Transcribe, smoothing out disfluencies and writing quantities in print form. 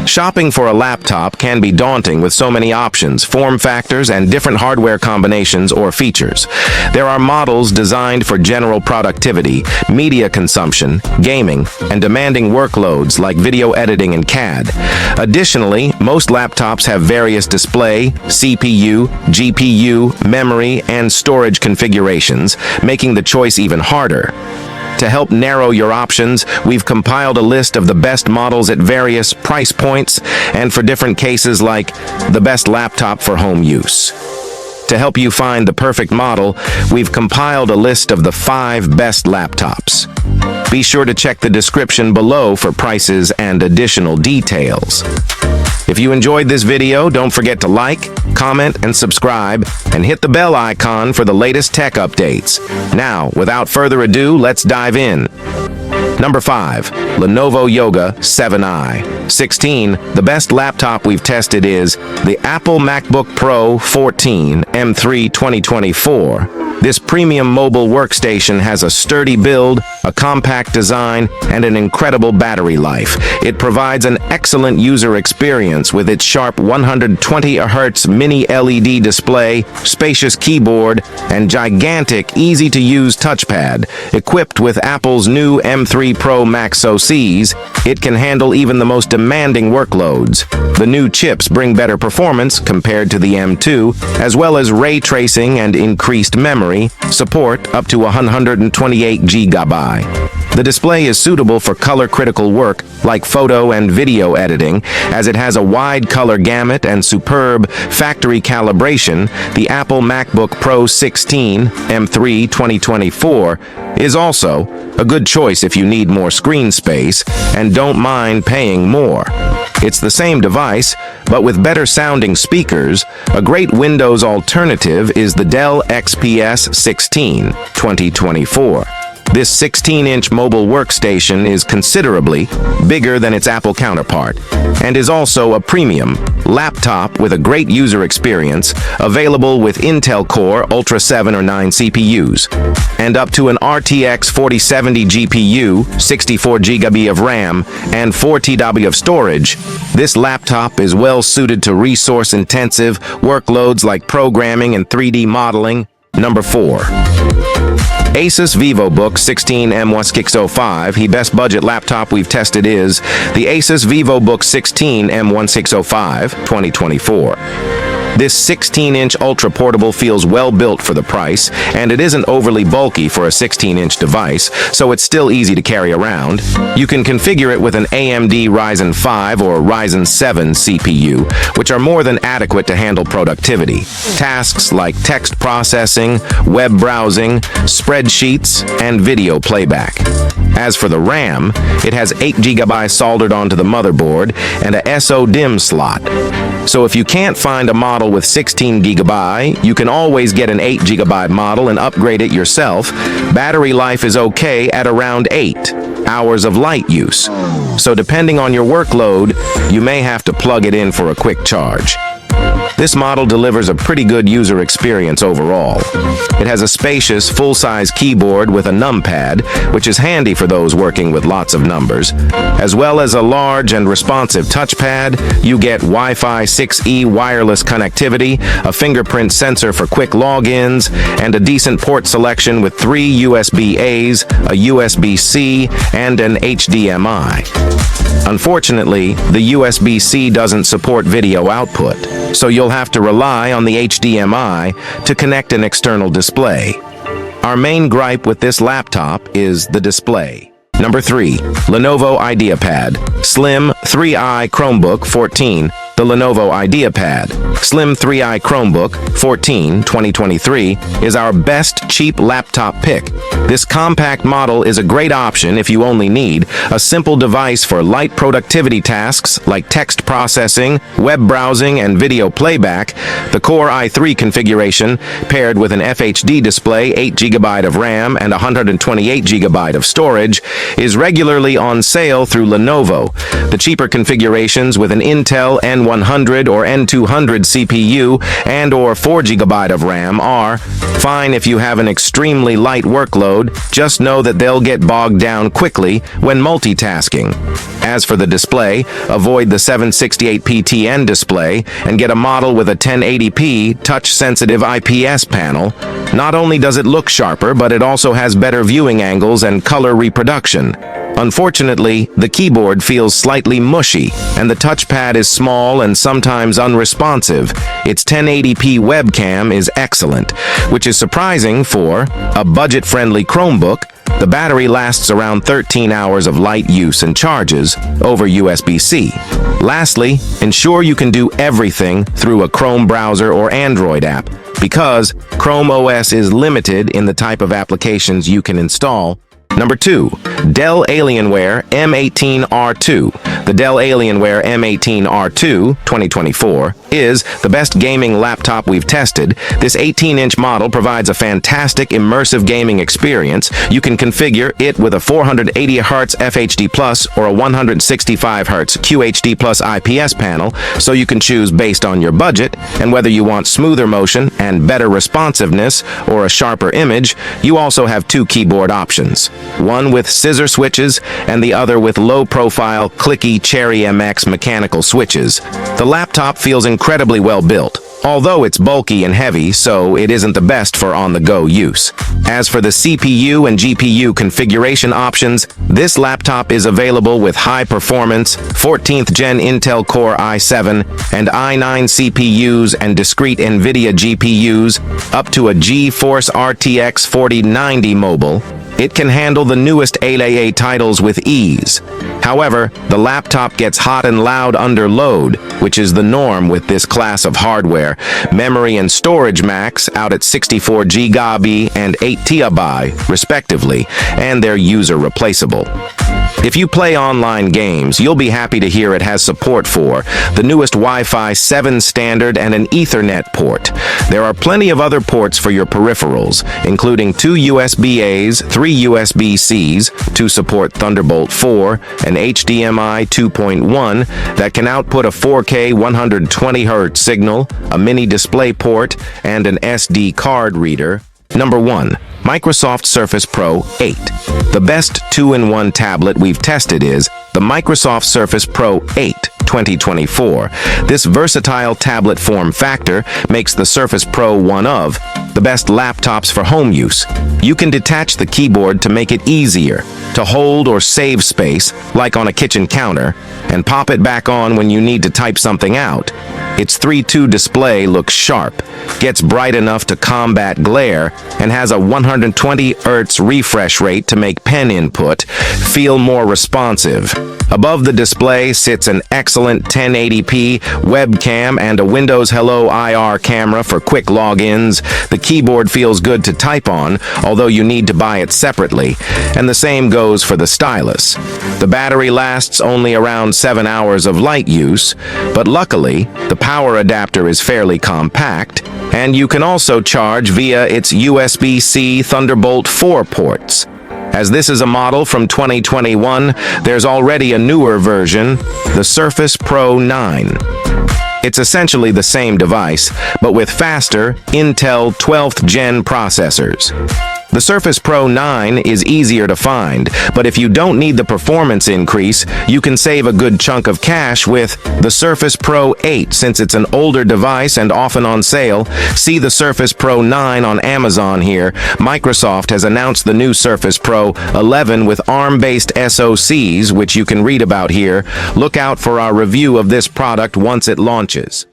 Shopping for a laptop can be daunting with so many options, form factors, and different hardware combinations or features. There are models designed for general productivity, media consumption, gaming, and demanding workloads like video editing and CAD. Additionally, most laptops have various display, CPU, GPU, memory, and storage configurations, making the choice even harder. To help narrow your options, we've compiled a list of the best models at various price points and for different cases like the best laptop for home use. To help you find the perfect model, we've compiled a list of the 5 best laptops. Be sure to check the description below for prices and additional details. If you enjoyed this video, don't forget to like, comment, and subscribe, and hit the bell icon for the latest tech updates. Now, without further ado, let's dive in. Number 5. Lenovo Yoga 7i. 16. The best laptop we've tested is the Apple MacBook Pro 14 M3 2024. This premium mobile workstation has a sturdy build, a compact design, and an incredible battery life. It provides an excellent user experience with its sharp 120 Hz mini LED display, spacious keyboard, and gigantic, easy-to-use touchpad. Equipped with Apple's new M3 Pro Max OCs, it can handle even the most demanding workloads. The new chips bring better performance compared to the M2, as well as ray tracing and increased memory support up to 128 GB. The display is suitable for color-critical work like photo and video editing, as it has a wide color gamut and superb factory calibration. The Apple MacBook Pro 16 M3 2024 is also a good choice if you need more screen space and don't mind paying more. It's the same device, but with better sounding speakers. A great Windows alternative is the Dell XPS 16 2024. This 16-inch mobile workstation is considerably bigger than its Apple counterpart and is also a premium laptop with a great user experience, available with Intel Core Ultra 7 or 9 CPUs and up to an RTX 4070 GPU, 64 GB of RAM, and 4 TB of storage. This laptop is well suited to resource-intensive workloads like programming and 3D modeling. Number 4. ASUS Vivobook 16M1605. The best budget laptop we've tested is the ASUS Vivobook 16M1605 2024. This 16-inch ultra-portable feels well-built for the price, and it isn't overly bulky for a 16-inch device, so it's still easy to carry around. You can configure it with an AMD Ryzen 5 or Ryzen 7 CPU, which are more than adequate to handle productivity. Tasks like text processing, web browsing, spreadsheets, and video playback. As for the RAM, it has 8 GB soldered onto the motherboard and a SODIMM slot. So if you can't find a model with 16 GB, you can always get an 8 GB model and upgrade it yourself. Battery life is okay at around 8 hours of light use. So depending on your workload, you may have to plug it in for a quick charge. This model delivers a pretty good user experience overall. It has a spacious, full-size keyboard with a numpad, which is handy for those working with lots of numbers. As well as a large and responsive touchpad, you get Wi-Fi 6E wireless connectivity, a fingerprint sensor for quick logins, and a decent port selection with 3 USB-As, a USB-C, and an HDMI. Unfortunately, the USB-C doesn't support video output, so you'll have to rely on the HDMI to connect an external display. Our main gripe with this laptop is the display. Number 3. Lenovo IdeaPad Slim 3i Chromebook 14. The Lenovo IdeaPad Slim 3i Chromebook 14 2023 is our best cheap laptop pick. This compact model is a great option if you only need a simple device for light productivity tasks like text processing, web browsing, and video playback. The Core i3 configuration, paired with an FHD display, 8 GB of RAM, and 128 GB of storage, is regularly on sale through Lenovo. The cheaper configurations with an Intel N100 or N200 CPU and or 4 GB of RAM are fine if you have an extremely light workload. Just know that they'll get bogged down quickly when multitasking. As for the display, avoid the 768p TN display and get a model with a 1080p touch-sensitive IPS panel. Not only does it look sharper, but it also has better viewing angles and color reproduction. Unfortunately, the keyboard feels slightly mushy, and the touchpad is small and sometimes unresponsive. Its 1080p webcam is excellent, which is surprising for a budget-friendly Chromebook. The battery lasts around 13 hours of light use and charges over USB-C. Lastly, ensure you can do everything through a Chrome browser or Android app, because Chrome OS is limited in the type of applications you can install. Number 2. Dell Alienware M18R2. The Dell Alienware M18R2 2024 is the best gaming laptop we've tested. This 18-inch model provides a fantastic immersive gaming experience. You can configure it with a 480Hz FHD Plus or a 165Hz QHD Plus IPS panel, so you can choose based on your budget, and whether you want smoother motion and better responsiveness or a sharper image. You also have 2 keyboard options, one with scissor switches and the other with low-profile, clicky Cherry MX mechanical switches. The laptop feels incredibly well built, although it's bulky and heavy, so it isn't the best for on-the-go use. As for the CPU and GPU configuration options, this laptop is available with high-performance 14th Gen Intel Core i7 and i9 CPUs and discrete NVIDIA GPUs up to a GeForce RTX 4090 mobile. It can handle the newest AAA titles with ease. However, the laptop gets hot and loud under load, which is the norm with this class of hardware. Memory and storage max out at 64 GB and 8 TB, respectively, and they're user replaceable. If you play online games, you'll be happy to hear it has support for the newest Wi-Fi 7 standard and an Ethernet port. There are plenty of other ports for your peripherals, including 2 USB-As, 3 USB-Cs to support Thunderbolt 4, an HDMI 2.1 that can output a 4K 120Hz signal, a mini display port, and an SD card reader. Number 1. Microsoft Surface Pro 8. The best 2-in-1 tablet we've tested is the Microsoft Surface Pro 8 2024. This versatile tablet form factor makes the Surface Pro one of the best laptops for home use. You can detach the keyboard to make it easier to hold or save space, like on a kitchen counter, and pop it back on when you need to type something out. Its 3:2 display looks sharp, gets bright enough to combat glare, and has a 120 Hz refresh rate to make pen input feel more responsive. Above the display sits an excellent 1080p webcam and a Windows Hello IR camera for quick logins. The keyboard feels good to type on, although you need to buy it separately, and the same goes for the stylus. The battery lasts only around 7 hours of light use, but luckily, the power adapter is fairly compact, and you can also charge via its USB-C Thunderbolt 4 ports. As this is a model from 2021, there's already a newer version, the Surface Pro 9. It's essentially the same device, but with faster Intel 12th Gen processors. The Surface Pro 9 is easier to find, but if you don't need the performance increase, you can save a good chunk of cash with the Surface Pro 8 since it's an older device and often on sale. See the Surface Pro 9 on Amazon here. Microsoft has announced the new Surface Pro 11 with ARM-based SoCs, which you can read about here. Look out for our review of this product once it launches.